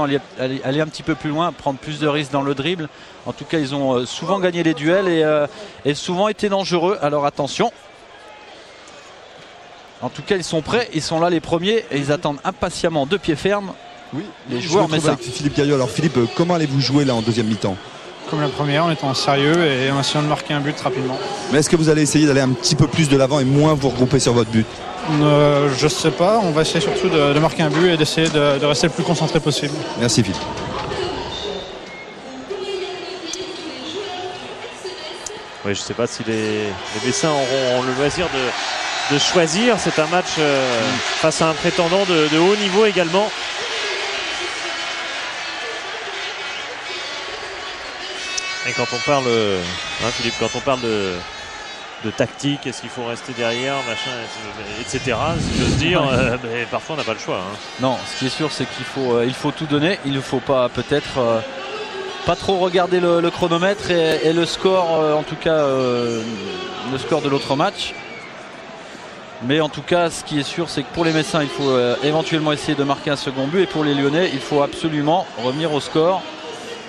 aller un petit peu plus loin, prendre plus de risques dans le dribble. En tout cas, ils ont souvent gagné les duels et souvent été dangereux. Alors attention. En tout cas, ils sont prêts, ils sont là les premiers et ils attendent impatiemment de pied ferme. Oui, les joueurs messins. Avec Philippe Gaillot. Alors Philippe, comment allez-vous jouer là en deuxième mi-temps? Comme la première, en étant sérieux et en essayant de marquer un but rapidement. Mais est-ce que vous allez essayer d'aller un petit peu plus de l'avant et moins vous regrouper sur votre but? Je sais pas, on va essayer surtout de marquer un but et d'essayer de rester le plus concentré possible. Merci Philippe. Oui, je sais pas si les Messins auront le loisir de choisir. C'est un match face à un prétendant de haut niveau également. Et quand on parle, Philippe, quand on parle de tactique, est-ce qu'il faut rester derrière, machin, etc., si j'ose dire, mais parfois on n'a pas le choix. Non, ce qui est sûr, c'est qu'il faut tout donner. Il ne faut pas peut-être pas trop regarder le chronomètre et le score, en tout cas le score de l'autre match. Mais en tout cas, ce qui est sûr, c'est que pour les Messins, il faut éventuellement essayer de marquer un second but. Et pour les Lyonnais, il faut absolument revenir au score.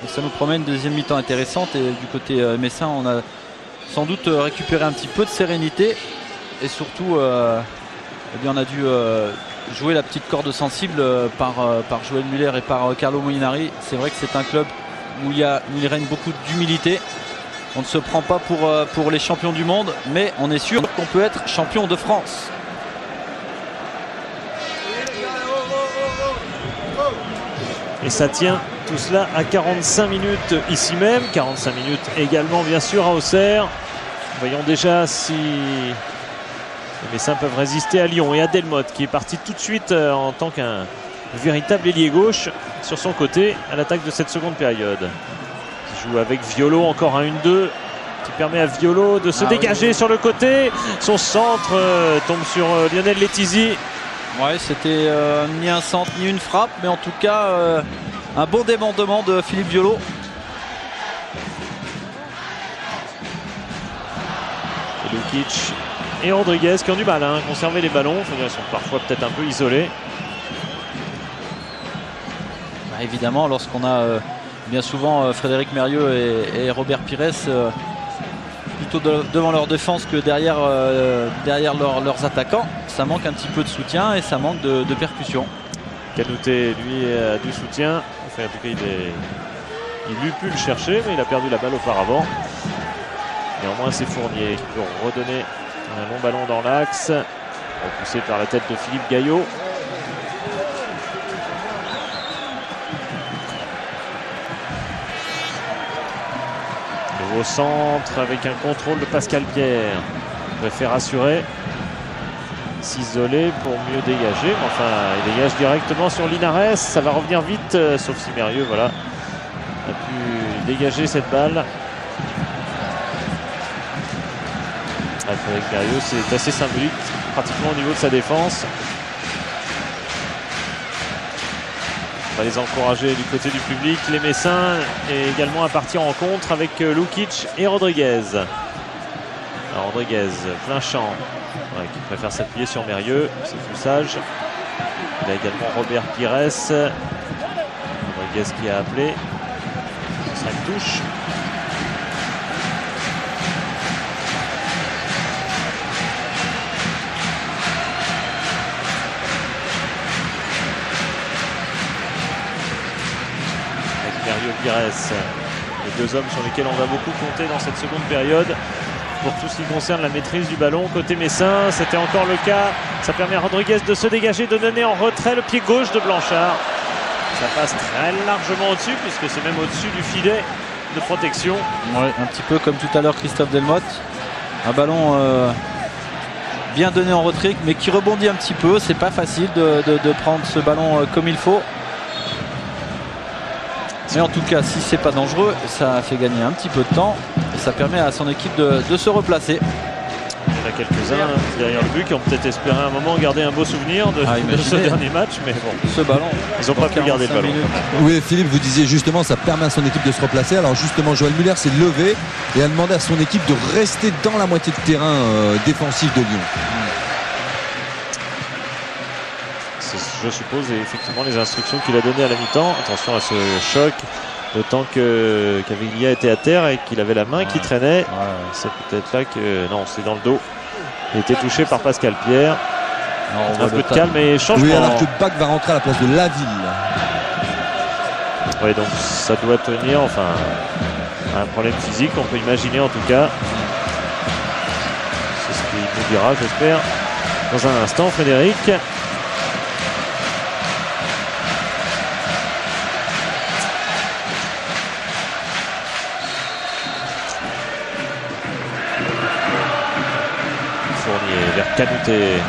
Et ça nous promet une deuxième mi-temps intéressante. Et du côté messin, on a sans doute récupéré un petit peu de sérénité. Et surtout, eh bien, on a dû jouer la petite corde sensible par Joël Muller et par Carlo Molinari. C'est vrai que c'est un club où il règne beaucoup d'humilité. On ne se prend pas pour les champions du monde, mais on est sûr qu'on peut être champion de France. Et ça tient tout cela à 45 minutes ici même, 45 minutes également bien sûr à Auxerre. Voyons déjà si les Messins peuvent résister à Lyon et à Delmotte qui est parti tout de suite en tant qu'un véritable ailier gauche sur son côté à l'attaque de cette seconde période. Il joue avec Violo, encore un 1-2 qui permet à Violo de se dégager sur le côté. Son centre tombe sur Lionel Letizy. Ouais, c'était ni un centre ni une frappe, mais en tout cas un bon démembrement de Philippe Violo. Et Lukic et Rodriguez qui ont du mal à conserver les ballons. Ils sont parfois peut-être un peu isolés. Bah, évidemment, lorsqu'on a bien souvent Frédéric Mérieux et Robert Pires plutôt devant leur défense que derrière leurs attaquants, ça manque un petit peu de soutien et ça manque de percussion. Canouté, lui, a du soutien. Enfin, en tout cas, il eût pu le chercher, mais il a perdu la balle auparavant. Néanmoins, c'est Fournier qui peut redonner un long ballon dans l'axe, repoussé par la tête de Philippe Gaillot. Au centre avec un contrôle de Pascal Pierre. Il préfère assurer, s'isoler pour mieux dégager. Enfin, il dégage directement sur Linares. Ça va revenir vite, sauf si Mérieux a pu dégager cette balle. Avec Mérieux, c'est assez symbolique, pratiquement au niveau de sa défense. On va les encourager du côté du public, les Messins, et également à partir en contre avec Lukic et Rodriguez. Alors Rodriguez, plein champ, qui préfère s'appuyer sur Mérieux, c'est tout sage. Il a également Robert Pires. Rodriguez qui a appelé. 5 touches. Pires, les deux hommes sur lesquels on va beaucoup compter dans cette seconde période pour tout ce qui concerne la maîtrise du ballon. Côté messin, c'était encore le cas. Ça permet à Rodriguez de se dégager, de donner en retrait le pied gauche de Blanchard. Ça passe très largement au-dessus, puisque c'est même au-dessus du filet de protection. Ouais, un petit peu comme tout à l'heure Christophe Delmotte. Un ballon bien donné en retrait, mais qui rebondit un petit peu. C'est pas facile de prendre ce ballon comme il faut. Mais en tout cas, si c'est pas dangereux, ça fait gagner un petit peu de temps et ça permet à son équipe de se replacer. Il y en a quelques-uns derrière le but qui ont peut-être espéré un moment garder un beau souvenir de ce dernier match, mais bon, ce ballon, ils n'ont pas pu garder le ballon. Oui, Philippe, vous disiez justement, ça permet à son équipe de se replacer. Alors justement, Joël Muller s'est levé et a demandé à son équipe de rester dans la moitié de terrain défensif de Lyon. C'est je suppose, et effectivement les instructions qu'il a données à la mi-temps. Attention à ce choc, d'autant que Caviglia était à terre et qu'il avait la main qui traînait. C'est peut-être là que... Non, c'est dans le dos. Il a été touché par Pascal Pierre. Un peu de calme et changement. Oui, alors que Bach va rentrer à la place de Laville. Oui, donc ça doit tenir, enfin, un problème physique, on peut imaginer en tout cas. C'est ce qu'il nous dira, j'espère, dans un instant, Frédéric. Fournier vers Canouté,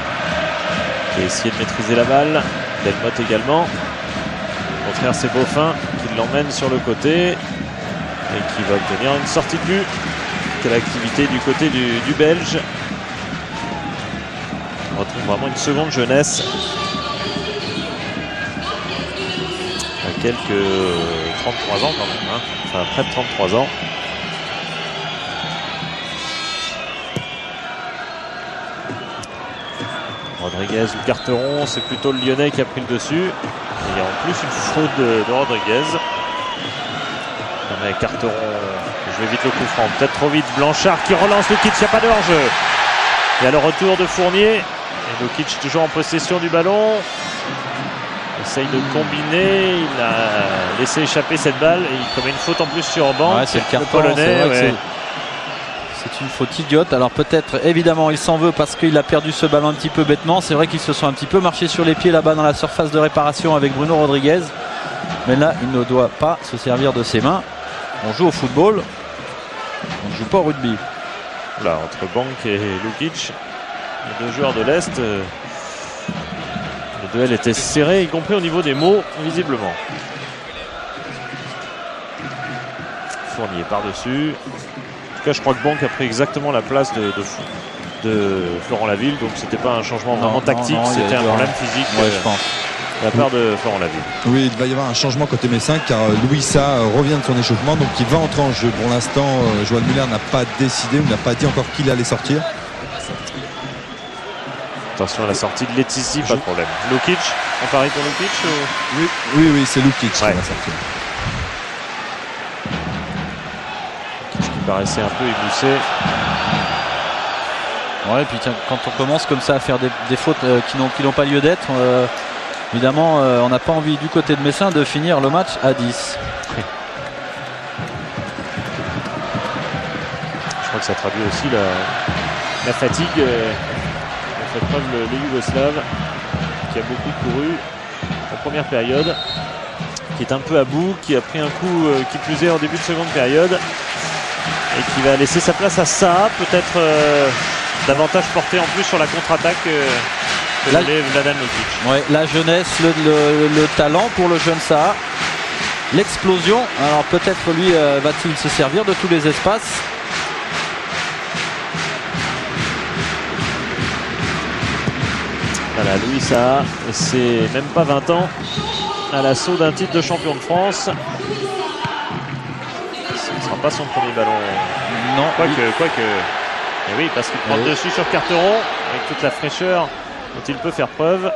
qui a essayé de maîtriser la balle. Delmotte également. Au contraire, c'est Beaufin qui l'emmène sur le côté et qui va obtenir une sortie de but. Quelle activité du côté du Belge. On retrouve vraiment une seconde jeunesse. À quelques 33 ans quand même, hein. Enfin près de 33 ans. Rodriguez ou Carteron, c'est plutôt le Lyonnais qui a pris le dessus. Et il y a en plus une faute de Rodriguez. Mais Carteron, je vais vite le coup franc, peut-être trop vite. Blanchard qui relance Lukic, il n'y a pas de hors-jeu. Il y a le retour de Fournier. Et Lukic toujours en possession du ballon. Essaye de combiner. Il a laissé échapper cette balle. Et il commet une faute en plus sur Orban. Ouais, c'est le carton, polonais. C'est une faute idiote. Alors peut-être, évidemment, il s'en veut parce qu'il a perdu ce ballon un petit peu bêtement. C'est vrai qu'ils se sont un petit peu marchés sur les pieds là-bas dans la surface de réparation avec Bruno Rodriguez. Mais là, il ne doit pas se servir de ses mains. On joue au football. On ne joue pas au rugby. Là, entre Bank et Lukic, les deux joueurs de l'Est, le duel était serré, y compris au niveau des mots, visiblement. Fournier par-dessus. En tout cas, je crois que Bank a pris exactement la place de Florent Laville, donc c'était pas un changement vraiment tactique, c'était un problème physique je pense. de la part de Florent Laville. Oui, il va y avoir un changement côté Messin car Louis Sa revient de son échauffement, donc il va entrer en jeu. Pour l'instant, Joël Muller n'a pas décidé ou n'a pas dit encore qu'il allait sortir. Attention à la sortie de Letici, pas de problème. Lukic, on parie pour Lukic ou... Oui, c'est Lukic qui va sortir. Qui paraissait un peu émoussé. Ouais, et puis tiens, quand on commence comme ça à faire des fautes qui n'ont pas lieu d'être, évidemment, on n'a pas envie du côté de Messin de finir le match à 10. Je crois que ça traduit aussi la fatigue. Fait preuve le Yougoslave qui a beaucoup couru en première période, qui est un peu à bout, qui a pris un coup qui plus est en début de seconde période et qui va laisser sa place à Saha, peut-être davantage porté en plus sur la contre-attaque que l'avait Vladan Lukic. Ouais, la jeunesse, le talent pour le jeune Saha, l'explosion. Alors peut-être lui va-t-il se servir de tous les espaces. Voilà, Louis Saha, c'est même pas 20 ans à l'assaut d'un titre de champion de France. Ce ne sera pas son premier ballon. Non. Quoique. Et oui, parce qu'il prend dessus sur Carteron avec toute la fraîcheur dont il peut faire preuve.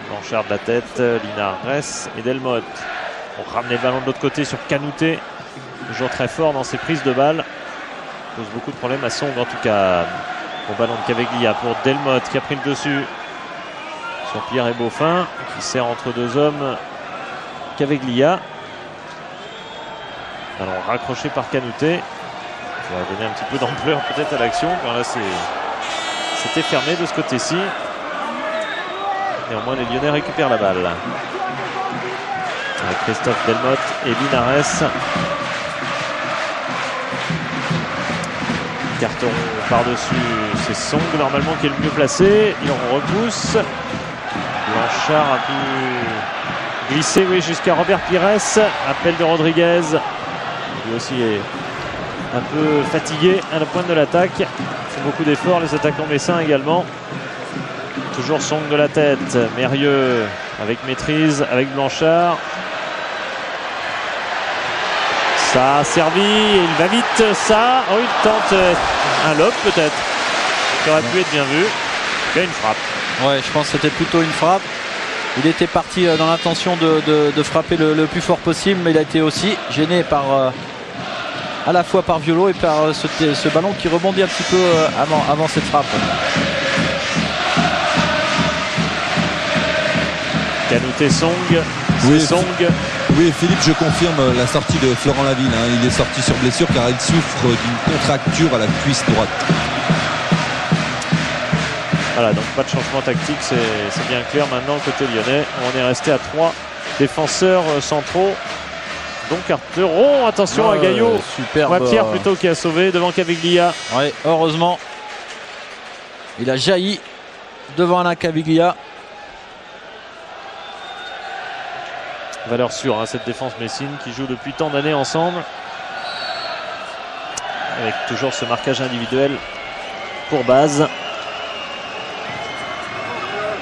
Blanchard de la tête, Linares et Delmotte. On ramène le ballon de l'autre côté sur Canouté. Toujours très fort dans ses prises de balles. Pose beaucoup de problèmes à Song en tout cas. Au ballon de Caveglia pour Delmotte qui a pris le dessus. Sur Pierre et Beaufin qui sert entre deux hommes. Caveglia. Alors raccroché par Canouté. Ça va donner un petit peu d'ampleur peut-être à l'action. Là c'était fermé de ce côté-ci. Néanmoins les Lyonnais récupèrent la balle. Avec Christophe Delmotte et Linares. Carton par-dessus, c'est Song normalement qui est le mieux placé. Il en repousse. Blanchard a pu glisser jusqu'à Robert Pires. Appel de Rodriguez. Lui aussi est un peu fatigué à la pointe de l'attaque. Il fait beaucoup d'efforts, les attaquants messins également. Toujours Song de la tête. Mérieux avec maîtrise, avec Blanchard. Ça a servi, il va vite, ça. Oh, il tente un lob peut-être, qui aurait pu être bien vu. Il y a une frappe. Ouais, je pense que c'était plutôt une frappe. Il était parti dans l'intention de frapper le plus fort possible, mais il a été aussi gêné par à la fois par Violo et par ce ballon qui rebondit un petit peu avant cette frappe. Canouté Song. Oui, Song. Oui, Philippe, je confirme la sortie de Florent Laville. Il est sorti sur blessure car il souffre d'une contracture à la cuisse droite. Voilà, donc pas de changement tactique, c'est bien clair maintenant côté lyonnais. On est resté à 3 défenseurs centraux. Donc Arteron, attention à Gaillot. Superbe. Pierre plutôt qui a sauvé devant Caviglia. Ouais, heureusement. Il a jailli devant Alain Caviglia. Valeur sûre, cette défense messine qui joue depuis tant d'années ensemble. Avec toujours ce marquage individuel pour base.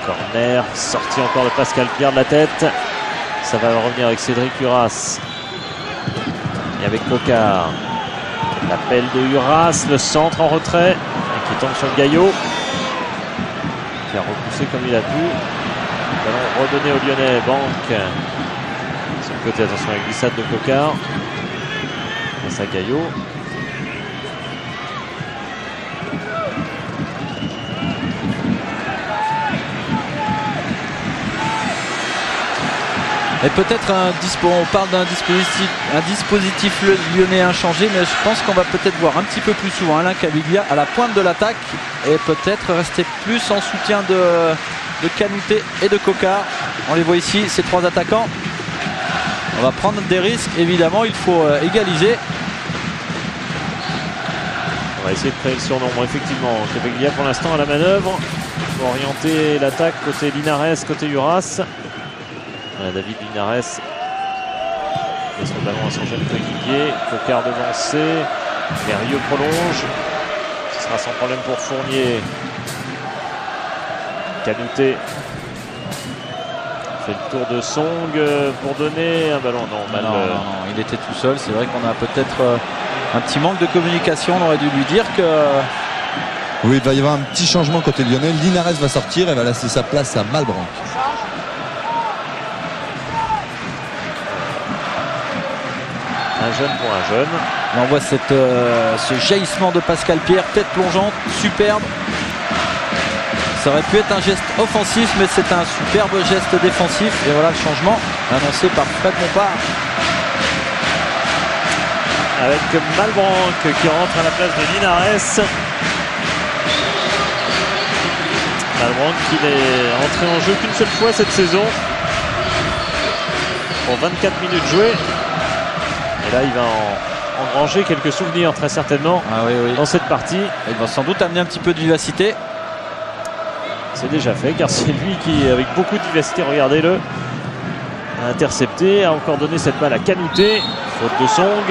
Corner, sortie encore de Pascal Pierre de la tête. Ça va revenir avec Cédric Uras. Et avec Cocard. L'appel de Uras, le centre en retrait. Et qui tombe sur le Gaillot. Qui a repoussé comme il a pu. Ballon redonné au Lyonnais. Banque. Sur le côté, attention avec glissade de Cocard. Face à Gaillot. Et peut-être on parle d'un dispositif lyonnais inchangé, mais je pense qu'on va peut-être voir un petit peu plus souvent Alain Caviglia à la pointe de l'attaque et peut-être rester plus en soutien de Canouté et de Cocard. On les voit ici, ces 3 attaquants. On va prendre des risques, évidemment, il faut égaliser. On va essayer de créer le surnombre, effectivement. Caviglia pour l'instant à la manœuvre pour orienter l'attaque côté Linares, côté Uras. David Linares laisse le ballon à son jeune coéquipier. Cocard devancé. Mérieux prolonge. Ce sera sans problème pour Fournier. Canouté fait le tour de Song pour donner un ballon. Non, non, il était tout seul. C'est vrai qu'on a peut-être un petit manque de communication. On aurait dû lui dire que... Oui, il va y avoir un petit changement côté lyonnais. Linares va sortir et va laisser sa place à Malbranc. Un jeune pour un jeune. On voit ce jaillissement de Pascal Pierre, tête plongeante, superbe. Ça aurait pu être un geste offensif, mais c'est un superbe geste défensif. Et voilà le changement annoncé par Fred Bompard. Avec Malbranc qui rentre à la place de Linares. Malbranc qui n'est entré en jeu qu'une seule fois cette saison. Pour 24 minutes jouées. Et là, il va engranger quelques souvenirs, très certainement, dans cette partie. Il va sans doute amener un petit peu de vivacité. C'est déjà fait, car c'est lui qui, avec beaucoup de vivacité, regardez-le, a intercepté, a encore donné cette balle à Canouté. Faute de Song.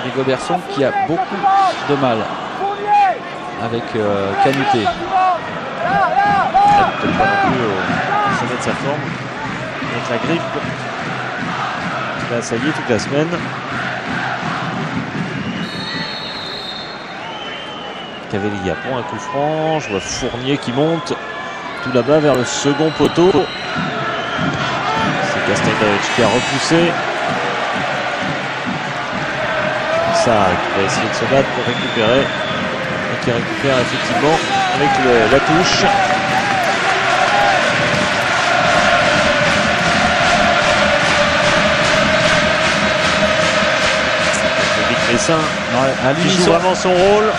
Rigo Berson qui a beaucoup de mal avec Canouté. Peut-être pas non plus au sommet de sa forme. Avec la grippe. Là, ça y est, toute la semaine. Caviglia pour un coup franc. Je vois Fournier qui monte tout là-bas vers le second poteau. C'est Casteldaich qui a repoussé. Ça qui va essayer de se battre pour récupérer. Et qui récupère effectivement avec la touche. Messin qui joue vraiment son rôle.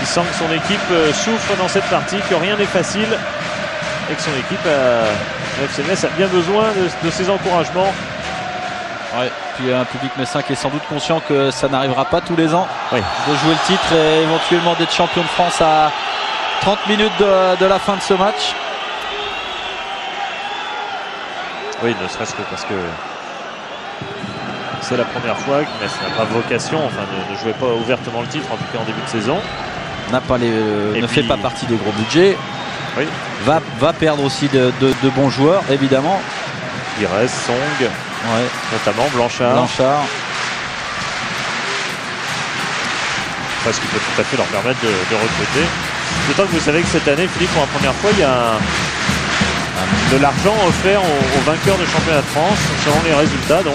Il sent que son équipe souffre dans cette partie, que rien n'est facile et que son équipe, FC Metz, a bien besoin de ses encouragements. Ouais, puis un public messin qui est sans doute conscient que ça n'arrivera pas tous les ans de jouer le titre et éventuellement d'être champion de France à 30 minutes de la fin de ce match. Oui, ne serait-ce que parce que c'est la première fois que Metz n'a pas vocation, enfin ne jouait pas ouvertement le titre, en tout cas en début de saison. Fait pas partie des gros budgets. Oui. Va perdre aussi de bons joueurs, évidemment. Il reste Song, notamment Blanchard. Parce qu'il peut tout à fait leur permettre de recruter. D'autant que vous savez que cette année, Philippe, pour la première fois, il y a de l'argent offert aux vainqueurs de championnat de France, selon les résultats donc.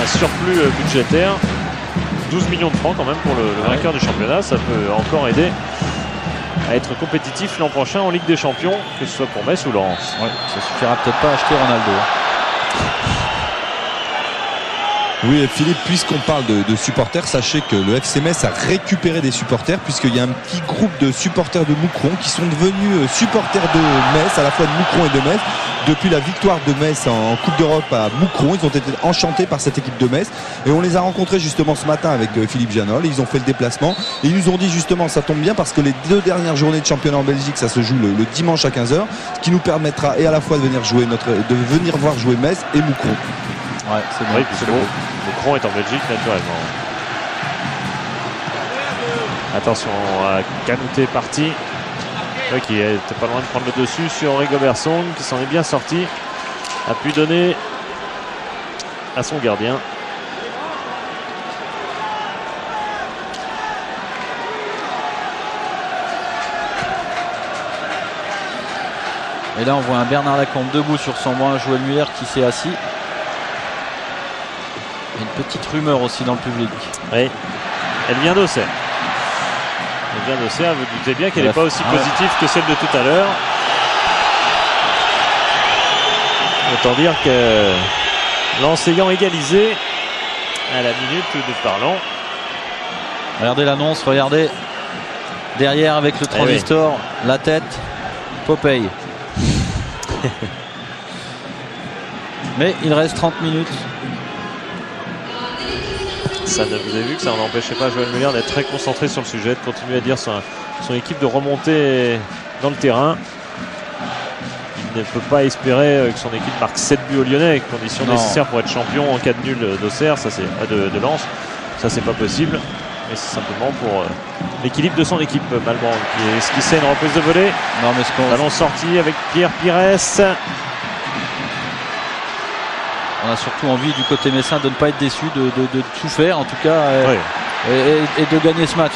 Un surplus budgétaire, 12 millions de francs quand même pour le vainqueur du championnat, ça peut encore aider à être compétitif l'an prochain en Ligue des Champions, que ce soit pour Metz ou Lens. Ouais, ça suffira peut-être pas à acheter Ronaldo. Oui, Philippe, puisqu'on parle de supporters, sachez que le FC Metz a récupéré des supporters, puisqu'il y a un petit groupe de supporters de Moucron qui sont devenus supporters de Metz, à la fois de Moucron et de Metz. Depuis la victoire de Metz en Coupe d'Europe à Moucron, ils ont été enchantés par cette équipe de Metz. Et on les a rencontrés justement ce matin avec Philippe Janol. Ils ont fait le déplacement. Et ils nous ont dit justement, ça tombe bien parce que les 2 dernières journées de championnat en Belgique, ça se joue le dimanche à 15h, ce qui nous permettra et à la fois de venir voir jouer Metz et Moucron. Ouais, c'est vrai, c'est beau. Moucron est en Belgique naturellement. Attention à Canouté parti. Qui était pas loin de prendre le dessus sur Rigobert Song, qui s'en est bien sorti. A pu donner à son gardien. Et là on voit un Bernard Lacombe debout sur son banc, Joël Muller qui s'est assis. Une petite rumeur aussi dans le public. Oui, elle vient d'Auxerre. Elle vient d'Auxerre, vous doutez bien qu'elle n'est pas aussi positive que celle de tout à l'heure. Autant dire que Lens ayant égalisé à la minute où nous parlons. Regardez l'annonce, regardez. Derrière avec le transistor, la tête, Popeye. Mais il reste 30 minutes. Ça, vous avez vu que ça n'empêchait pas Joël Muller d'être très concentré sur le sujet, de continuer à dire son équipe de remonter dans le terrain. Il ne peut pas espérer que son équipe marque 7 buts aux Lyonnais, condition nécessaire pour être champion en cas de nul d'Auxerre, ça c'est de Lens. Ça c'est pas possible, mais c'est simplement pour l'équilibre de son équipe. Malbranc qui esquissait une reprise de volée. Non, mais ballon sorti avec Pierre Pires. On a surtout envie du côté messin de ne pas être déçu, de tout faire en tout cas et de gagner ce match.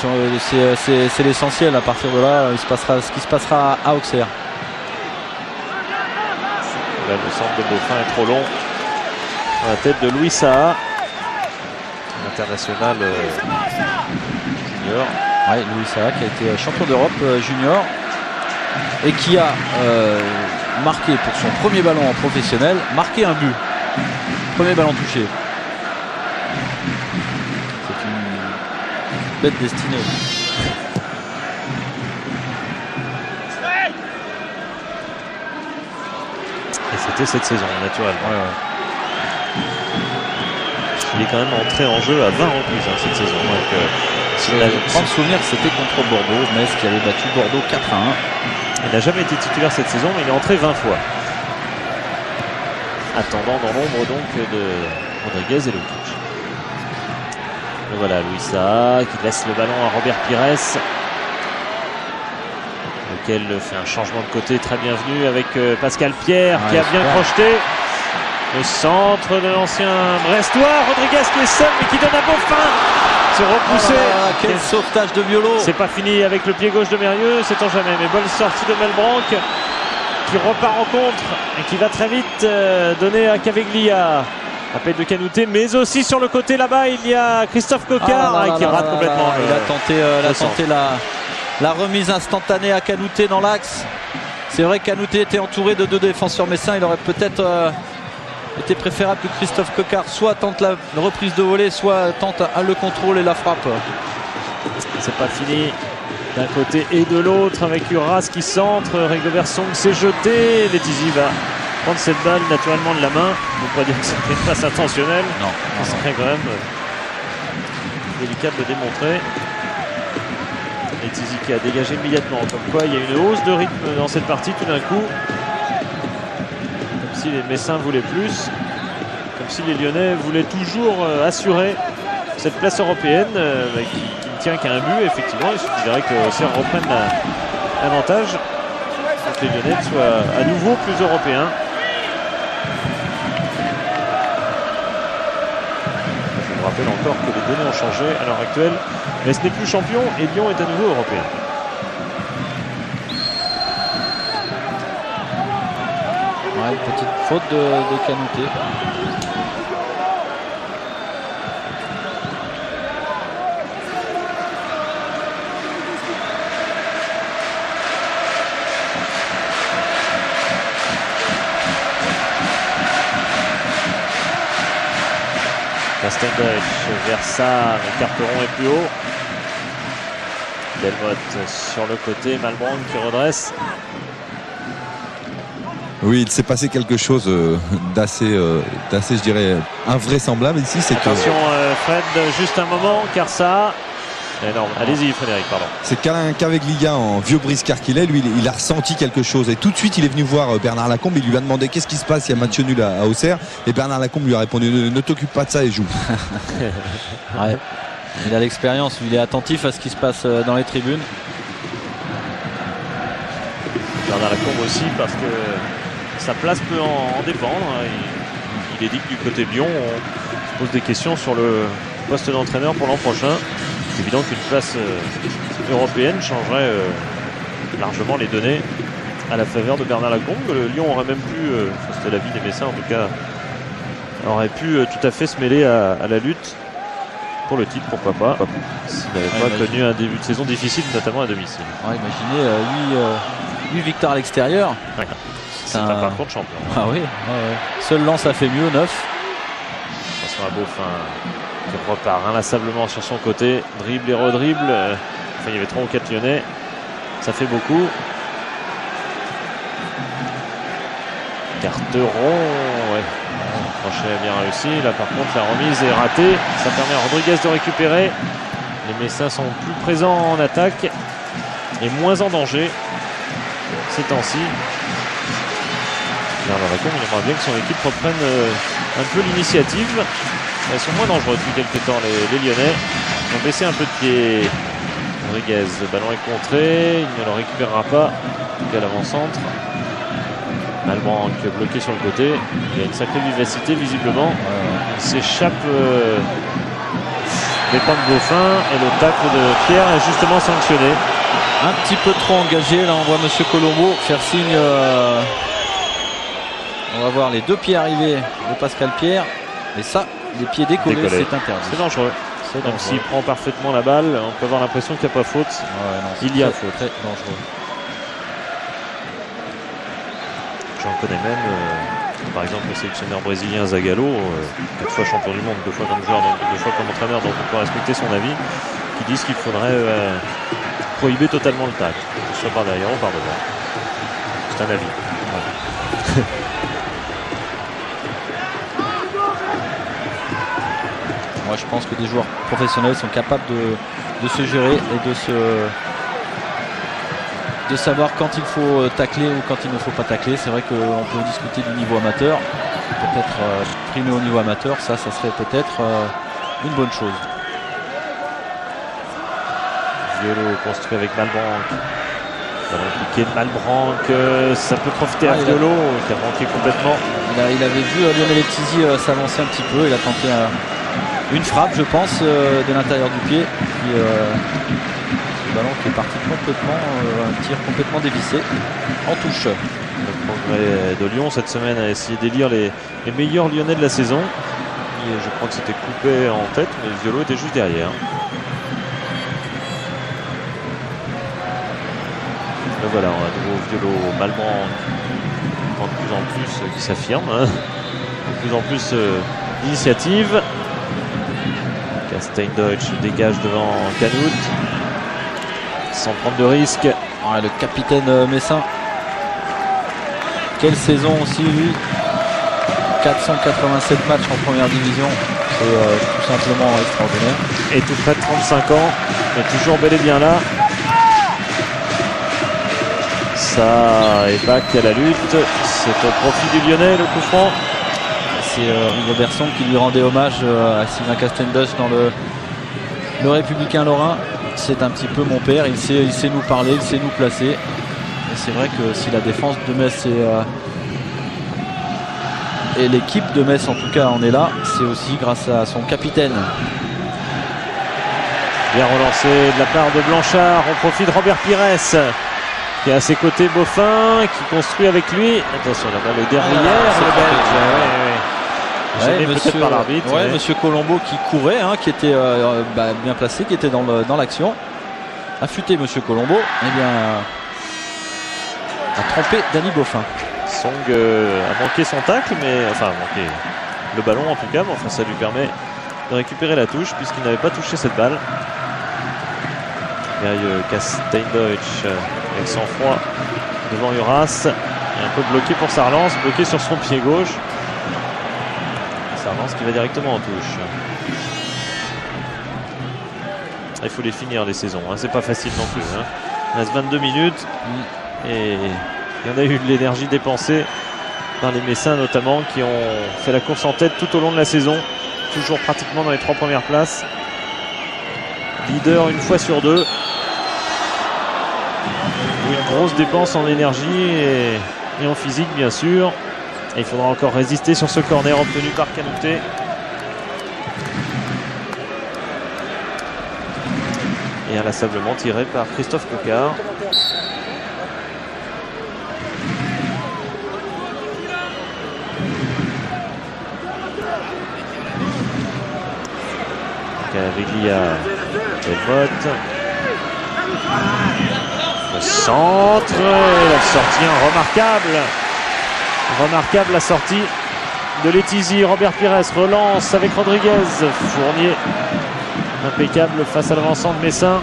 C'est l'essentiel. À partir de là, il se passera ce qui se passera à Auxerre. Là, le centre de Beaufin est trop long. À la tête de Louis Saha, international junior. Ouais, Louis Saha qui a été champion d'Europe junior et qui a marqué pour son premier ballon en professionnel, marqué un but. Premier ballon touché. C'est une bête destinée. Et c'était cette saison, naturellement. Il est quand même entré en jeu à 20 reprises cette saison. Donc, prendre souvenir, c'était contre Bordeaux, Metz qui avait battu Bordeaux 4-1. Il n'a jamais été titulaire cette saison, mais il est entré 20 fois. Attendant dans l'ombre donc de Rodriguez et Lukic. Et voilà Louis Saha qui laisse le ballon à Robert Pires, lequel fait un changement de côté très bienvenu avec Pascal Pierre qui a bien crocheté. Le centre de l'ancien Brestois, Rodriguez qui est seul mais qui donne à Beaufin. Se repousser. Quel sauvetage de Violo. C'est pas fini avec le pied gauche de Mérieux, sait-on jamais, mais bonne sortie de Malbranc qui repart en contre et qui va très vite donner à Caveglia. Appel de Canouté, mais aussi sur le côté là-bas, il y a Christophe Coquard qui rate complètement. Il a tenté la remise instantanée à Canouté dans l'axe. C'est vrai que Canouté était entouré de 2 défenseurs messins. Il aurait peut-être été préférable que Christophe Coquard soit tente la reprise de volée, soit tente le contrôle et la frappe. C'est pas fini d'un côté et de l'autre avec Uras qui centre. Rigobert Song s'est jeté. Letizy va prendre cette balle naturellement de la main. On ne peut pas dire que c'était une passe intentionnelle. Non. Ce serait quand même délicat de le démontrer. Letizy qui a dégagé immédiatement. Comme quoi il y a une hausse de rythme dans cette partie tout d'un coup. Comme si les Messins voulaient plus. Comme si les Lyonnais voulaient toujours assurer cette place européenne qui ne tient qu'à un but. Effectivement, il suffirait que Auxerre reprenne l'avantage pour que les Lyonnais soient à nouveau plus européens. Je vous rappelle encore que les données ont changé. À l'heure actuelle, Metz n'est plus champion et Lyon est à nouveau européen. Ouais, une petite faute de Canouté. Castendeutsch vers ça, le carteron est plus haut. Delmotte sur le côté, Malbranque qui redresse. Oui, il s'est passé quelque chose d'assez, je dirais, invraisemblable ici. C'est attention Fred, juste un moment, car ça... Énorme. Allez-y Frédéric, pardon. C'est qu'Alain Caveglia, en vieux briscard qu'il est, lui il a ressenti quelque chose et tout de suite il est venu voir Bernard Lacombe. Il lui a demandé qu'est-ce qui se passe, il y a match nul à Auxerre, et Bernard Lacombe lui a répondu ne t'occupe pas de ça et joue. Ouais. Il a l'expérience, il est attentif à ce qui se passe dans les tribunes. Bernard Lacombe aussi, parce que sa place peut en dépendre. Il est dit que du côté de Lyon on se pose des questions sur le poste d'entraîneur pour l'an prochain. C'est évident qu'une place européenne changerait largement les données à la faveur de Bernard Lacombe. Le Lyon aurait même pu, c'était l'avis des Messins en tout cas, aurait pu tout à fait se mêler à la lutte pour le titre, pourquoi pas, s'il n'avait pas connu un début de saison difficile, notamment à domicile. Ouais, imaginez 8 victoires à l'extérieur. Ouais. C'est un parcours de champion. Ah oui, seul Lens a fait mieux, 9. Attention à Beaufin qui repart inlassablement sur son côté, dribble et redribble. Enfin, il y avait 3 ou 4 Lyonnais, ça fait beaucoup. Carteron, ouais. Crochet bien réussi. Là par contre la remise est ratée. Ça permet à Rodriguez de récupérer. Les Messins sont plus présents en attaque et moins en danger ces temps-ci. Bernard Lacombe, il aimerait bien que son équipe reprenne un peu l'initiative. Ils sont moins dangereux depuis quelques temps, les Lyonnais. Ils ont baissé un peu de pied. Rodriguez, le ballon est contré, il ne le récupérera pas. Quel avant-centre. Malbranque bloqué sur le côté. Il y a une sacrée vivacité visiblement. Il s'échappe des points de Beaufin et le tacle de Pierre est justement sanctionné. Un petit peu trop engagé. Là on voit Monsieur Colombo faire signe. On va voir les 2 pieds arrivés de Pascal Pierre. Et ça, les pieds décollés, c'est interdit. C'est dangereux. Même s'il prend parfaitement la balle, on peut avoir l'impression qu'il n'y a pas faute. Ouais, non, il y a faute. Très dangereux. J'en connais même, par exemple, le sélectionneur brésilien Zagallo, 4 fois champion du monde, 2 fois comme joueur, 2 fois comme entraîneur, donc on peut respecter son avis, qui disent qu'il faudrait prohiber totalement le tacle, que ce soit par derrière ou par devant. C'est un avis. Ouais. Moi je pense que des joueurs professionnels sont capables de se gérer et de savoir quand il faut tacler ou quand il ne faut pas tacler. C'est vrai qu'on peut discuter du niveau amateur, peut-être primer au niveau amateur, ça serait peut-être une bonne chose. Violo construit avec Malbranque. Ballon piqué de Malbranque, ça peut profiter à Violo qui a manqué complètement. Il avait vu Lionel Etizi s'avancer un petit peu, il a tenté une frappe je pense de l'intérieur du pied. Puis, le ballon qui est parti complètement, un tir complètement dévissé en touche. Le progrès de Lyon cette semaine a essayé d'élire les meilleurs Lyonnais de la saison. Et je crois que c'était coupé en tête, mais Violo était juste derrière. Et voilà, on a de nouveau Violo, Malbranque de plus en plus qui s'affirme. Hein. De plus en plus d'initiative. Castendeutsch dégage devant Canout sans prendre de risque. Ouais, le capitaine Messin, quelle saison aussi lui, 487 matchs en première division, c'est tout simplement extraordinaire. Et tout près de 35 ans, mais toujours bel et bien là. Ça est back à la lutte, c'est au profit du Lyonnais le coup franc. C'est Rigo Berson qui lui rendait hommage à Sylvain Castendeutsch dans le Républicain Lorrain. C'est un petit peu mon père, il sait nous parler, il sait nous placer. Et c'est vrai que si la défense de Metz et l'équipe de Metz en tout cas en est là, c'est aussi grâce à son capitaine. Bien relancé de la part de Blanchard. On profite Robert Pires qui est à ses côtés. Beaufin qui construit avec lui. Attention, la balle est derrière. Peut-être par l'arbitre. Monsieur Colombo qui courait, hein, qui était bien placé, qui était dans l'action. Affûté Monsieur Colombo, eh bien, a trompé Danny Beaufin. Song a manqué son tacle, mais enfin manqué le ballon en tout cas, mais enfin ça lui permet de récupérer la touche puisqu'il n'avait pas touché cette balle. Merrieux casse Steindeutsch avec sang-froid devant Uras, un peu bloqué pour sa relance, bloqué sur son pied gauche. Sa relance qui va directement en touche. Il faut les finir les saisons, hein. C'est pas facile non plus, hein. Il reste 22 minutes et il y en a eu de l'énergie dépensée par les Messins notamment qui ont fait la course en tête tout au long de la saison, toujours pratiquement dans les 3 premières places. Leader une fois sur 2. Une grosse dépense en énergie et en physique bien sûr. Et il faudra encore résister sur ce corner obtenu par Canouté. Et inlassablement tiré par Christophe Coquard. Caviglia, Delmotte. Le centre et la sortie remarquable la sortie de Letizy. Robert Pires relance avec Rodriguez. Fournier impeccable face à l'avancement de Messin.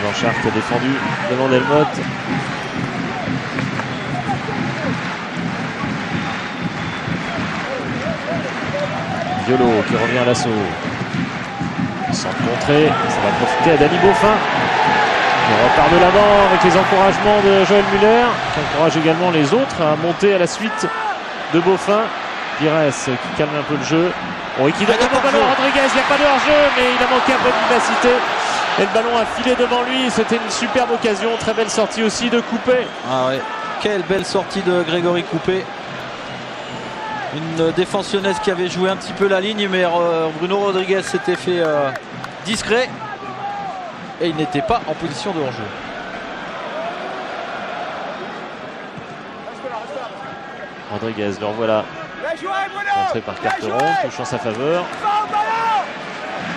Blanchard qui a défendu devant Delmotte. Violo qui revient à l'assaut. Sans contrer, ça va profiter à Danny Beaufin. Il repart de l'avant avec les encouragements de Joël Muller, qui encourage également les autres à monter à la suite de Beaufin. Pires qui calme un peu le jeu. Et qui donne le ballon à Rodriguez. Il n'y a pas de hors-jeu, mais il a manqué un peu de vivacité. Et le ballon a filé devant lui. C'était une superbe occasion. Très belle sortie aussi de Coupé. Ah ouais, quelle belle sortie de Grégory Coupé. Une défensionnaise qui avait joué un petit peu la ligne, mais Bruno Rodriguez s'était fait discret et il n'était pas en position de hors-jeu. Rodriguez, le revoilà. Entré par Carteron, touche en sa faveur.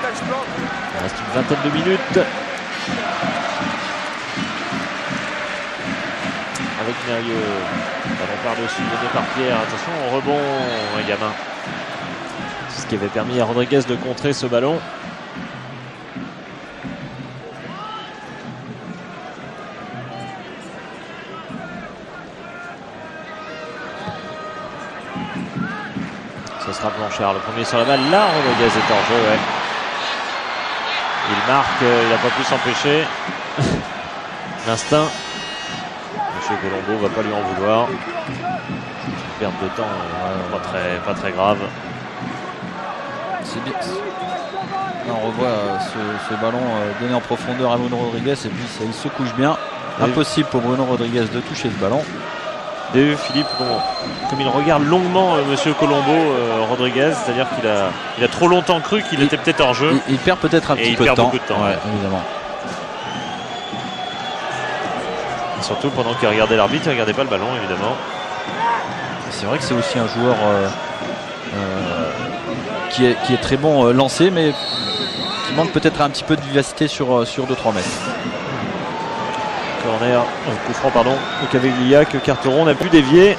Il reste une vingtaine de minutes. Avec Merrieux. Ballon par-dessus, donné par Pierre. Attention, au rebond, un gamin. C'est ce qui avait permis à Rodriguez de contrer ce ballon. Ce sera Blanchard, le premier sur la balle. Là, Rodriguez est en jeu. Ouais. Il marque, il n'a pas pu s'empêcher. L'instinct. Monsieur Colombo va pas lui en vouloir. Perte de temps, pas très grave. C'est bien. Là, on revoit ce ballon donné en profondeur à Bruno Rodriguez et puis il se couche bien. Impossible pour Bruno Rodriguez de toucher ce ballon. Philippe, comme il regarde longuement Monsieur Colombo, Rodriguez, c'est-à-dire qu'il a trop longtemps cru qu'il était peut-être hors jeu. Il perd peut-être un petit peu de temps. Beaucoup de temps, ouais, évidemment. Et surtout pendant qu'il regardait l'arbitre, il ne regardait pas le ballon, évidemment. C'est vrai que c'est aussi un joueur qui est très bon lancé, mais qui manque peut-être un petit peu de vivacité sur 2-3 mètres. Corner, coup franc pardon, au Caviglia que Carteron n'a pu dévier.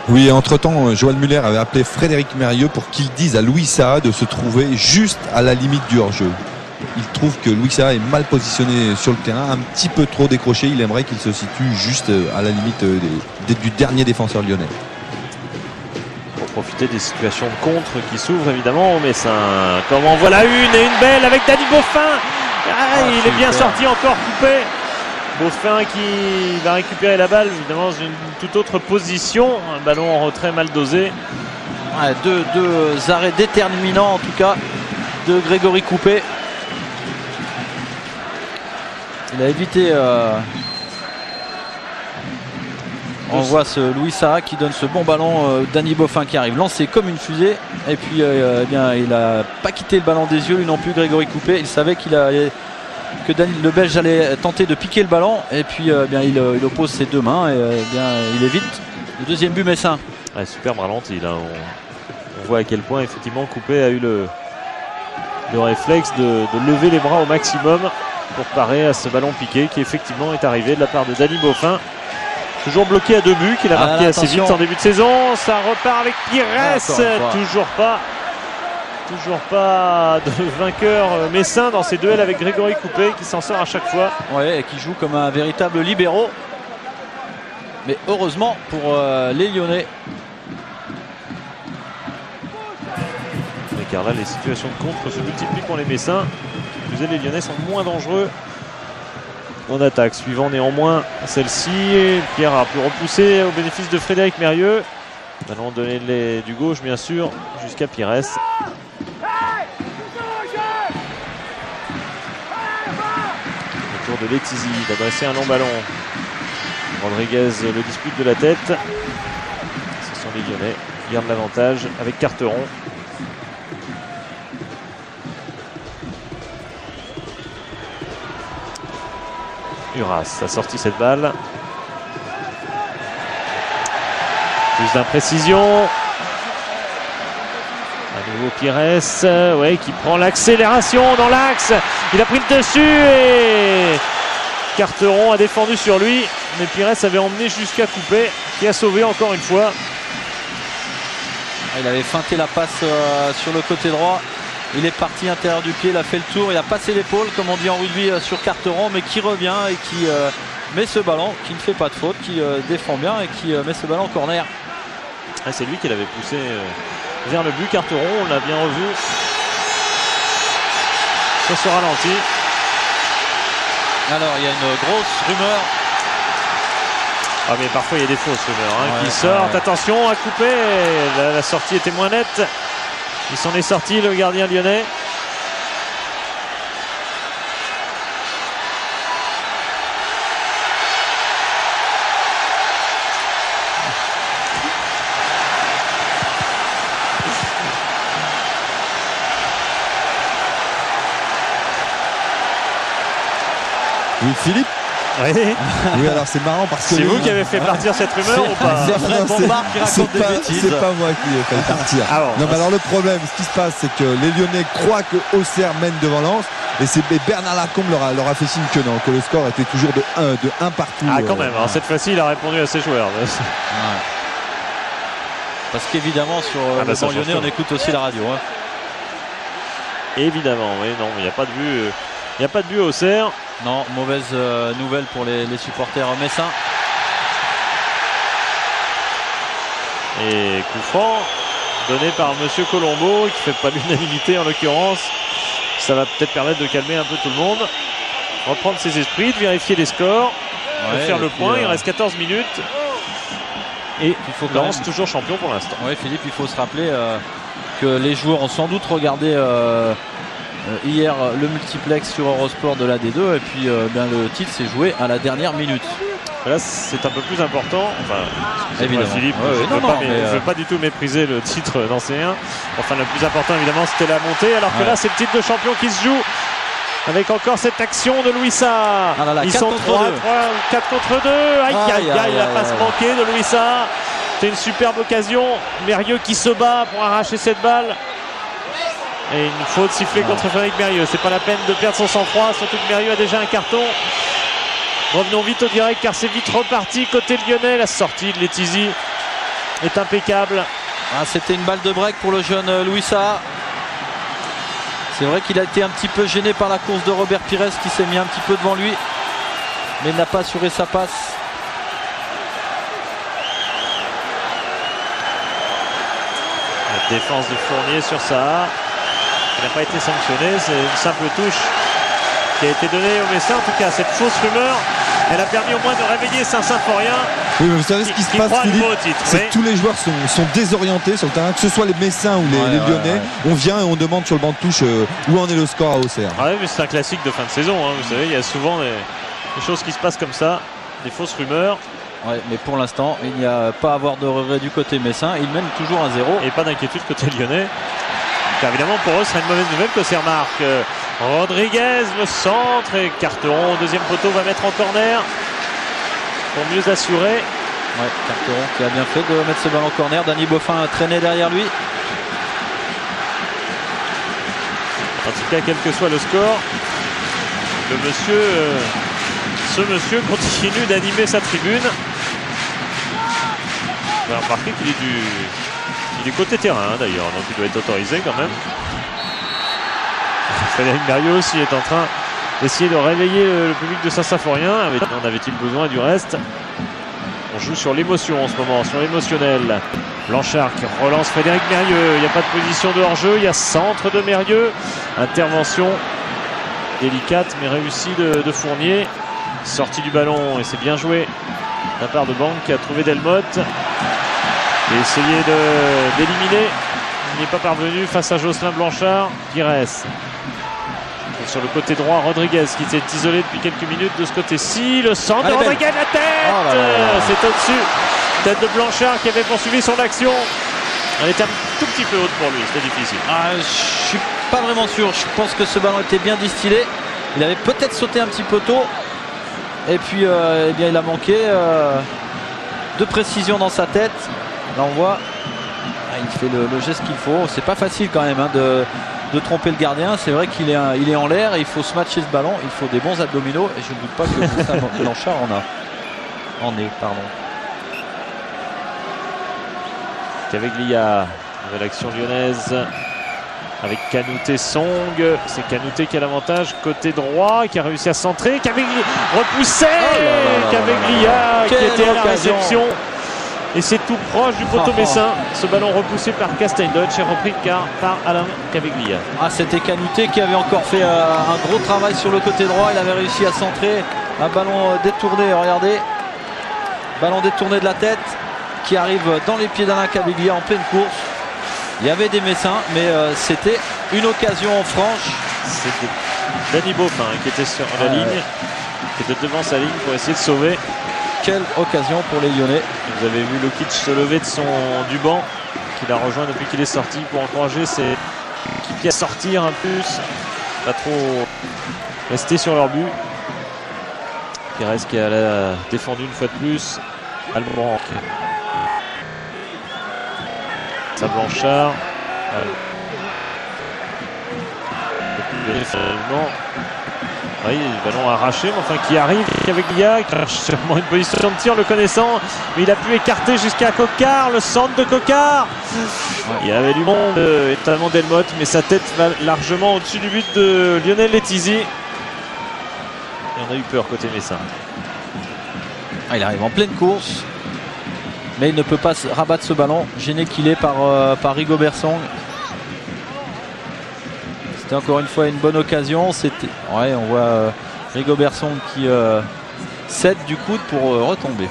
Oui, entre-temps, Joël Muller avait appelé Frédéric Merrieux pour qu'il dise à Louis Saha de se trouver juste à la limite du hors-jeu. Il trouve que Louis Saha est mal positionné sur le terrain, un petit peu trop décroché. Il aimerait qu'il se situe juste à la limite du dernier défenseur lyonnais. Pour profiter des situations de contre qui s'ouvrent évidemment, mais c'est comme en voilà une belle avec Danny Beaufin. Il est bien sorti encore coupé. Beaufin qui va récupérer la balle évidemment dans une toute autre position. Un ballon en retrait mal dosé. Ouais, deux arrêts déterminants en tout cas de Grégory Coupé. Il a évité On voit ce Louis Saha qui donne ce bon ballon, Danny Boffin qui arrive lancé comme une fusée, et puis eh bien, il n'a pas quitté le ballon des yeux, lui non plus, Grégory Coupet. Il savait que le Belge allait tenter de piquer le ballon, et puis bien, il oppose ses deux mains et bien, il évite le deuxième but messin. Ouais, superbe ralenti là. On voit à quel point effectivement Coupet a eu le réflexe de lever les bras au maximum pour parer à ce ballon piqué qui effectivement est arrivé de la part de Danny Boffin. Toujours bloqué à 2 buts, qu'il a marqué assez vite en début de saison. Ça repart avec Pires. Toujours pas de vainqueur messin dans ces duels avec Grégory Coupet qui s'en sort à chaque fois. Ouais, et qui joue comme un véritable libéro. Mais heureusement pour les Lyonnais. Car là, les situations de contre se multiplient pour les Messins. Les Lyonnais sont moins dangereux en attaque. Suivant néanmoins celle-ci. Pierre a pu repousser au bénéfice de Frédéric Mérieux. Allons donner du gauche, bien sûr, jusqu'à Pires. Retour de Letizy d'adresser un long ballon. Rodriguez le dispute de la tête. Ce sont les Lyonnais qui gardent l'avantage avec Carteron. Uras a sorti cette balle. Plus d'imprécision. À nouveau Pires, ouais, qui prend l'accélération dans l'axe. Il a pris le dessus et Carteron a défendu sur lui. Mais Pires avait emmené jusqu'à Coupet, qui a sauvé encore une fois. Il avait feinté la passe sur le côté droit. Il est parti intérieur du pied, il a fait le tour, il a passé l'épaule, comme on dit en rugby, sur Carteron, mais qui revient et qui met ce ballon, qui ne fait pas de faute, qui défend bien et qui met ce ballon en corner. Ah, c'est lui qui l'avait poussé vers le but. Carteron, on l'a bien revu sur ce ralenti. Alors il y a une grosse rumeur. Ah, mais parfois il y a des fausses rumeurs qui sortent. Attention à couper, la sortie était moins nette. Il s'en est sorti, le gardien lyonnais. Oui, Philippe. Oui. Oui, alors c'est marrant parce que c'est vous qui avez fait partir cette rumeur ou pas? C'est Fred Bombard qui raconte des bêtises. C'est pas moi qui ai fait partir. Non, mais alors le problème, ce qui se passe, c'est que les Lyonnais croient que Auxerre mène devant Lens, et c'est Bernard Lacombe leur a fait signe que non, que le score était toujours de 1 partout. Ah, quand même. Alors cette fois-ci, il a répondu à ses joueurs. Ouais. Parce qu'évidemment, sur le banc lyonnais, on écoute aussi la radio. Hein. Évidemment, oui, non, il n'y a pas de but. Il n'y a pas de but au Auxerre. Non, mauvaise nouvelle pour les supporters messins. Et coup franc donné par Monsieur Colombo, qui ne fait pas l'unanimité en l'occurrence. Ça va peut-être permettre de calmer un peu tout le monde. Reprendre ses esprits, de vérifier les scores, de faire le point. Il reste 14 minutes. Et il faut Lens toujours champion pour l'instant. Oui, Philippe, il faut se rappeler que les joueurs ont sans doute regardé hier le multiplex sur Eurosport de la D2 et puis bien, le titre s'est joué à la dernière minute. Là c'est un peu plus important. Enfin, évidemment, Philippe, je ne veux pas du tout mépriser le titre dans C1. Enfin, le plus important évidemment c'était la montée, alors que là c'est le titre de champion qui se joue avec encore cette action de Louis Saha. Ah là là, ils sont 4 contre 2. Aïe, la passe manquée de Louis Saha. C'est une superbe occasion. Mérieux qui se bat pour arracher cette balle. Et une faute sifflée contre Frédéric Mérieux. C'est pas la peine de perdre son sang-froid, surtout que Mérieux a déjà un carton. Revenons vite au direct car c'est vite reparti côté lyonnais. La sortie de Letizy est impeccable. C'était une balle de break pour le jeune Louis Saha. C'est vrai qu'il a été un petit peu gêné par la course de Robert Pires qui s'est mis un petit peu devant lui, mais il n'a pas assuré sa passe. La défense de Fournier sur Saha. Il n'a pas été sanctionné, c'est une simple touche qui a été donnée au Messin. En tout cas, cette fausse rumeur, elle a permis au moins de réveiller Saint-Symphorien. Oui, mais vous savez ce qui se passe, Philippe, c'est que tous les joueurs sont désorientés sur le terrain, que ce soit les Messins ou les Lyonnais. On vient et on demande sur le banc de touche où en est le score à Auxerre. Ouais, mais c'est un classique de fin de saison. Hein. Vous savez, il y a souvent des choses qui se passent comme ça, des fausses rumeurs. Ouais, mais pour l'instant, il n'y a pas à avoir de regret du côté messin. Il mène toujours 1-0. Et pas d'inquiétude côté lyonnais. Car évidemment, pour eux, ce serait une mauvaise nouvelle que ces remarques. Rodriguez, le centre et Carteron, deuxième poteau, va mettre en corner pour mieux assurer. Ouais, Carteron qui a bien fait de mettre ce ballon en corner. Danny Boffin a traîné derrière lui. En tout cas, quel que soit le score, ce monsieur continue d'animer sa tribune. Vous avez remarqué qu'il est du côté terrain d'ailleurs, donc il doit être autorisé quand même. Frédéric Merriot aussi est en train d'essayer de réveiller le public de Saint-Symphorien. En avait-il besoin du reste? On joue sur l'émotion en ce moment, sur l'émotionnel. Blanchard qui relance Frédéric Merrieux. Il n'y a pas de position de hors-jeu. Il y a centre de Merrieux. Intervention délicate mais réussie de Fournier. Sortie du ballon et c'est bien joué de la part de Banque qui a trouvé Delmotte. Et essayé d'éliminer. Il n'est pas parvenu face à Jocelyn Blanchard. Pires. Et sur le côté droit, Rodriguez qui s'est isolé depuis quelques minutes de ce côté-ci. Le centre de Rodriguez, la tête. Oh là là là. C'est au-dessus. Tête de Blanchard qui avait poursuivi son action. Elle était un tout petit peu haute pour lui, c'était difficile. Je suis pas vraiment sûr. Je pense que ce ballon était bien distillé. Il avait peut-être sauté un petit peu tôt. Et puis eh bien, il a manqué de précision dans sa tête. Là on voit, il fait le geste qu'il faut. C'est pas facile quand même de tromper le gardien. C'est vrai qu'il est en l'air et il faut se matcher ce ballon. Il faut des bons abdominaux et je ne doute pas que Blanchard en est. Caveglia, nouvelle action lyonnaise avec Kanouté Song. C'est Kanouté qui a l'avantage côté droit, qui a réussi à centrer. Caveglia repoussé. Caveglia qui était à la réception. Et c'est tout proche du poteau messin. Ce ballon repoussé par Castelldutch et repris par Alain Caveglia. C'était Kanouté qui avait encore fait un gros travail sur le côté droit. Il avait réussi à centrer un ballon détourné. Regardez, ballon détourné de la tête qui arrive dans les pieds d'Alain Caveglia en pleine course. Il y avait des Messins, mais c'était une occasion franche. C'était Danny Boffin qui était sur la ligne, qui était devant sa ligne pour essayer de sauver. Quelle occasion pour les Lyonnais. Vous avez vu Lokic se lever du banc, qu'il a rejoint depuis qu'il est sorti pour encourager ses équipiers à sortir un peu, pas trop rester sur leur but. Pires qui a défendu une fois de plus. Albranc. Ça Blanchard. Oui, le ballon arraché, mais enfin qui arrive avec Lia, qui cherche sûrement une position de tir le connaissant, mais il a pu écarter jusqu'à Coquard, le centre de Coquard. Il y avait du monde, notamment Delmotte, mais sa tête va largement au-dessus du but de Lionel Letizy. Et on a eu peur côté messin. Il arrive en pleine course, mais il ne peut pas rabattre ce ballon, gêné qu'il est par Rigobert Song. C'était encore une fois une bonne occasion. On voit Rigobert Song qui cède du coude pour retomber.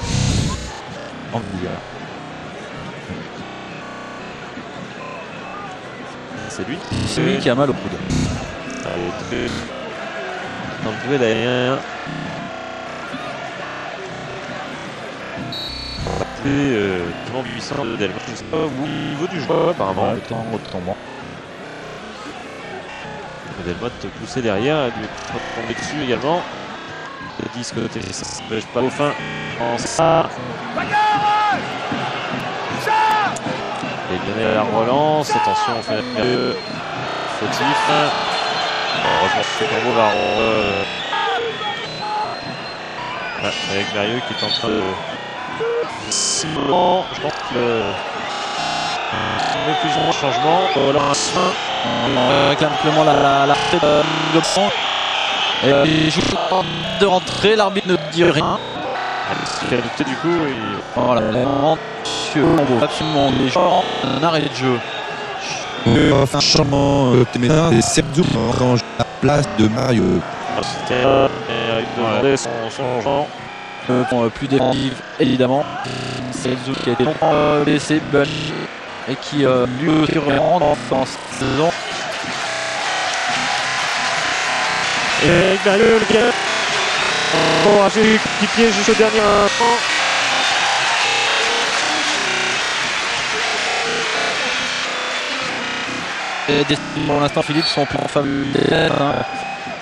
C'est lui. C'est lui qui a mal au coude. Dans le duel aérien. Comment 800 de Delmotte, je ne sais pas au niveau du jeu apparemment. Le temps retombant. Delmotte poussé derrière, elle lui est tombé dessus également. Le 10 côté, ça ne pêche pas au fin. En ça. Et donner à la relance. Attention, on fait la première fautif. Heureusement, c'est Combo va avec Merrieux qui est en train de. Je pense que plus ou moins changement. On réclame clairement la de Blanc. Et il joue de rentrer, l'arbitre ne dit rien. Du coup, voilà, absolument des joueurs en arrêt de jeu. Un changement et Sergio range la place de Mario. C'était demander son genre. Plus défensif évidemment. Sergio qui a été longtemps blessé et qui lui aussi rentre en saison. Et Mario le gars encouragé l'équipier jusqu'au dernier instant. Les destins pour l'instant, Philippe, sont plus favorables.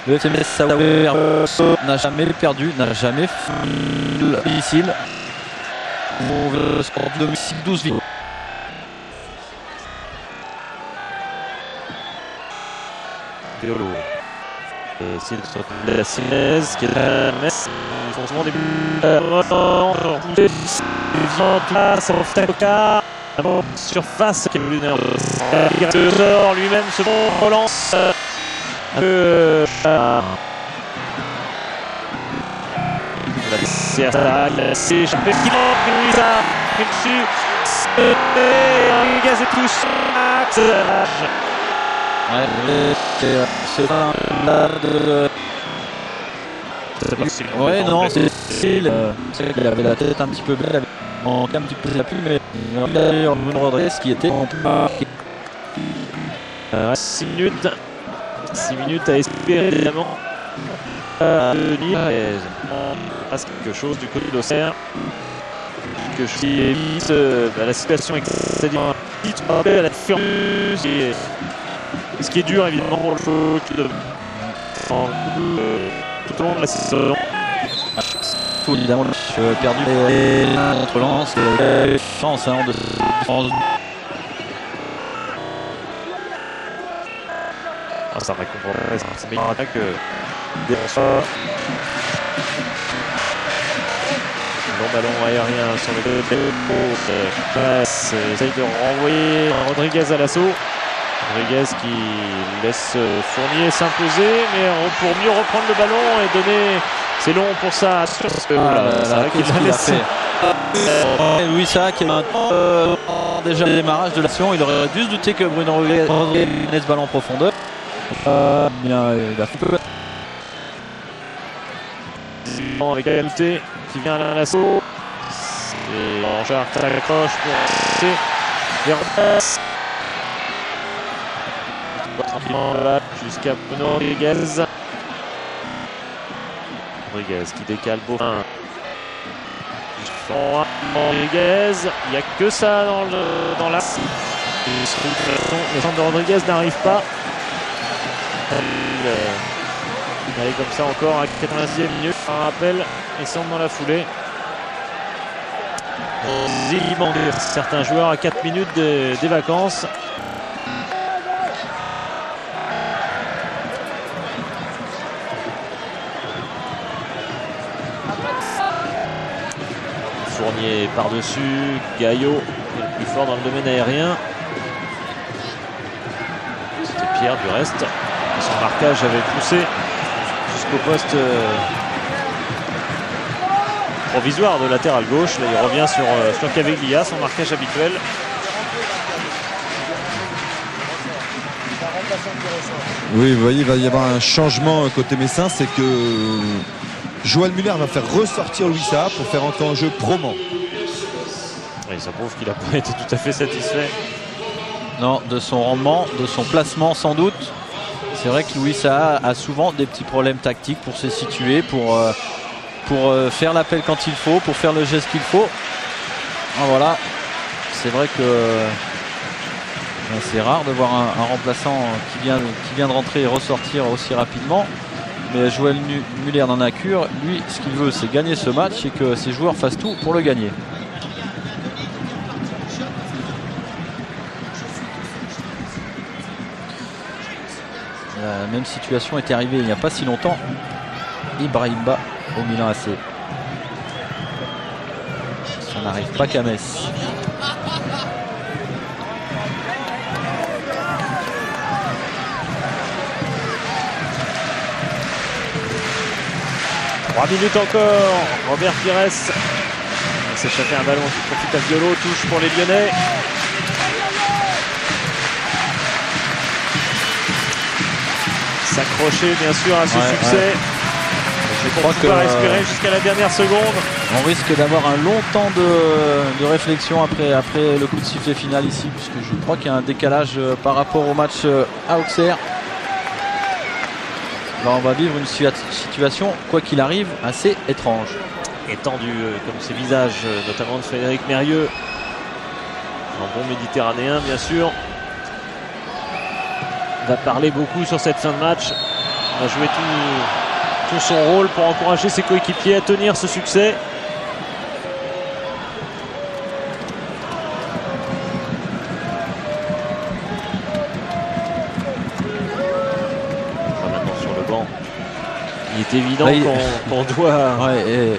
Le FCMS n'a jamais perdu, n'a jamais fait domicile. Pour le score du domicile, 12 victoires. Piolo. Et c'est de la Simez qui est à Metz. Foncement début. Surface qui est venu lui-même se relance. C'est échappé qui dessus. Gaz et touche. C'est un ouais, non, c'est qu'il avait la tête un petit peu belle, il manquait un petit peu de l'appui, mais il avait Bruno Rodriguez qui était en plus. 6 minutes. 6 minutes à espérer évidemment. Passe quelque chose du côté d'Auxerre. Quelque chose qui évite la situation extrêmement vite. À la différence. Ce qui est dur évidemment pour le foot tout au long de la saison. Évidemment, perdu contre Lens, chance en défense. Ça récompense, c'est meilleur attaque que défenseur. Long ballon aérien sur le côté. Passe, essaye de renvoyer Rodriguez à l'assaut. Rodriguez qui laisse Fournier s'imposer, mais pour mieux reprendre le ballon et donner. C'est long pour ça. Qu'est-ce qu'il a fait Louis Saha qui est maintenant déjà le démarrage de l'action. Il aurait dû se douter que Bruno Rodriguez laisse ballon en profondeur. Bien, il a fait peu. Avec Alté qui vient à l'assaut. Et Angers s'accroche pour passer. Tranquillement jusqu'à Bruno Rodriguez. Rodriguez qui décale Beaufin. Rodriguez, il n'y a que ça dans l'axe. Le centre de Rodriguez n'arrive pas. Il est comme ça encore à 90e minute. Un rappel et semble dans la foulée. Il manque certains joueurs à 4 minutes des vacances. Fournier par-dessus, Gaillot est le plus fort dans le domaine aérien. C'était Pierre du reste. Son marquage avait poussé jusqu'au poste provisoire de latéral gauche. Là, il revient sur Caviglia, son marquage habituel. Oui, vous voyez, il va y avoir un changement côté messin, c'est que Joël Muller va faire ressortir Louis Saha pour faire entrer en jeu Proman. Oui, ça prouve qu'il n'a pas été tout à fait satisfait. Non, de son rendement, de son placement sans doute. C'est vrai que Louis Saha a souvent des petits problèmes tactiques pour se situer, pour faire l'appel quand il faut, pour faire le geste qu'il faut. Ah, voilà, c'est vrai que c'est rare de voir un remplaçant qui vient de rentrer et ressortir aussi rapidement. Mais Joël Muller n'en a cure. Lui, ce qu'il veut, c'est gagner ce match et que ses joueurs fassent tout pour le gagner. La même situation est arrivée il n'y a pas si longtemps. Ibrahimba au Milan AC. Ça n'arrive pas qu'à Metz. Minutes encore, Robert Pires s'est échappé un ballon qui profite à Violo, touche pour les Lyonnais. S'accrocher bien sûr à ce succès. Je crois qu'on va respirer jusqu'à la dernière seconde. On risque d'avoir un long temps de réflexion après le coup de sifflet final ici, puisque je crois qu'il y a un décalage par rapport au match à Auxerre. Là, on va vivre une situation, quoi qu'il arrive, assez étrange. Et tendu comme ces visages, notamment de Frédéric Mérieux. Un bon méditerranéen, bien sûr. va parler beaucoup sur cette fin de match. Va jouer tout son rôle pour encourager ses coéquipiers à tenir ce succès. Maintenant sur le banc, il est évident qu'on doit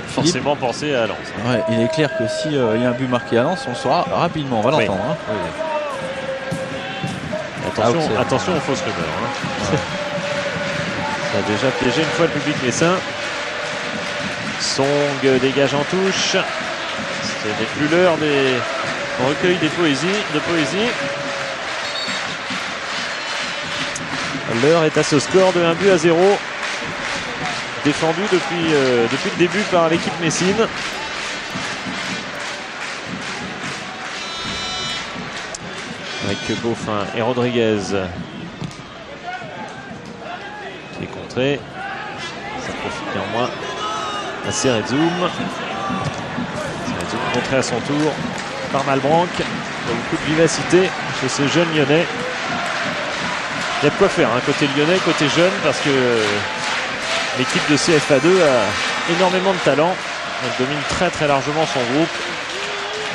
forcément penser à Lens. Ouais, il est clair que s'il y a un but marqué à Lens, on saura rapidement, on va l'entendre. Hein. Attention aux fausses rumeurs. Hein. Ça a déjà piégé une fois le public messin. Song dégage en touche. Ce n'est plus l'heure des recueils de poésie. L'heure est à ce score de 1-0 défendu depuis le début par l'équipe messine. Avec Beaufin et Rodriguez qui est contré. Ça profite néanmoins à Cerezoum. Cerezoum contré à son tour par Malbranck. Il y a beaucoup de vivacité chez ce jeune lyonnais. Il y a de quoi faire, hein, côté lyonnais, côté jeune, parce que l'équipe de CFA2 a énormément de talent. Elle domine très très largement son groupe.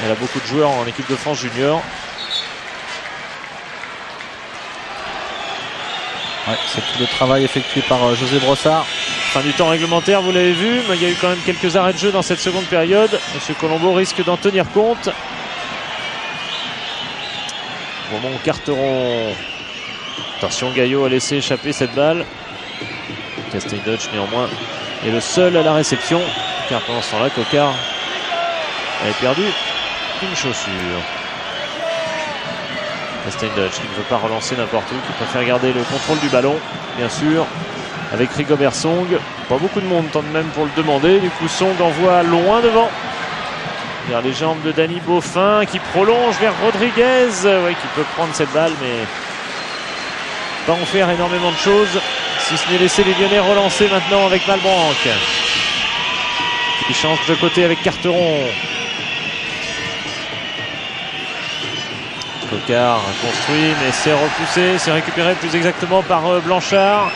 Elle a beaucoup de joueurs en équipe de France junior. Ouais, c'est tout le travail effectué par José Brossard. Fin du temps réglementaire, vous l'avez vu, mais il y a eu quand même quelques arrêts de jeu dans cette seconde période. Monsieur Colombo risque d'en tenir compte. Au moment où Carteron... Attention, Gaillot a laissé échapper cette balle. Castelldutch néanmoins est le seul à la réception, car pendant ce temps-là, Coquard avait perdu une chaussure. Castelldutch qui ne veut pas relancer n'importe où, qui préfère garder le contrôle du ballon, bien sûr, avec Rigobert Song. Pas beaucoup de monde tente même pour le demander. Du coup, Song envoie loin devant, vers les jambes de Danny Beaufin, qui prolonge vers Rodriguez, qui peut prendre cette balle, mais pas en faire énormément de choses, si ce n'est laisser les Lyonnais relancer maintenant avec Malbranck, qui change de côté avec Carteron. Coquard construit, mais c'est repoussé, c'est récupéré plus exactement par Blanchard.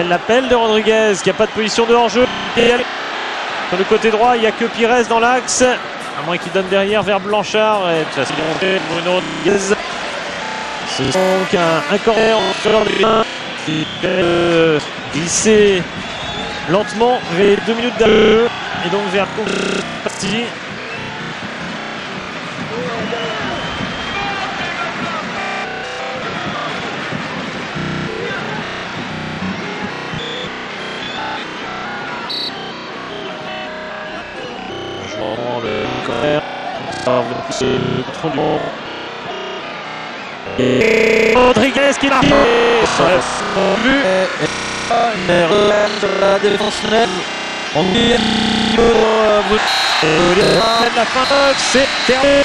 L'appel de Rodriguez, qui n'a pas de position de hors-jeu. Sur le côté droit, il n'y a que Pires dans l'axe, à moins qu'il donne derrière vers Blanchard. Et ça, c'est Bruno Rodriguez. C'est donc un corner qui fait glisser lentement vers 2 minutes d'arrêt et donc vers Pasti. Le corner, le contrôle du monde. Et Rodriguez qui marque. Une erreur sur la défense même. On dit la fin, c'est terminé.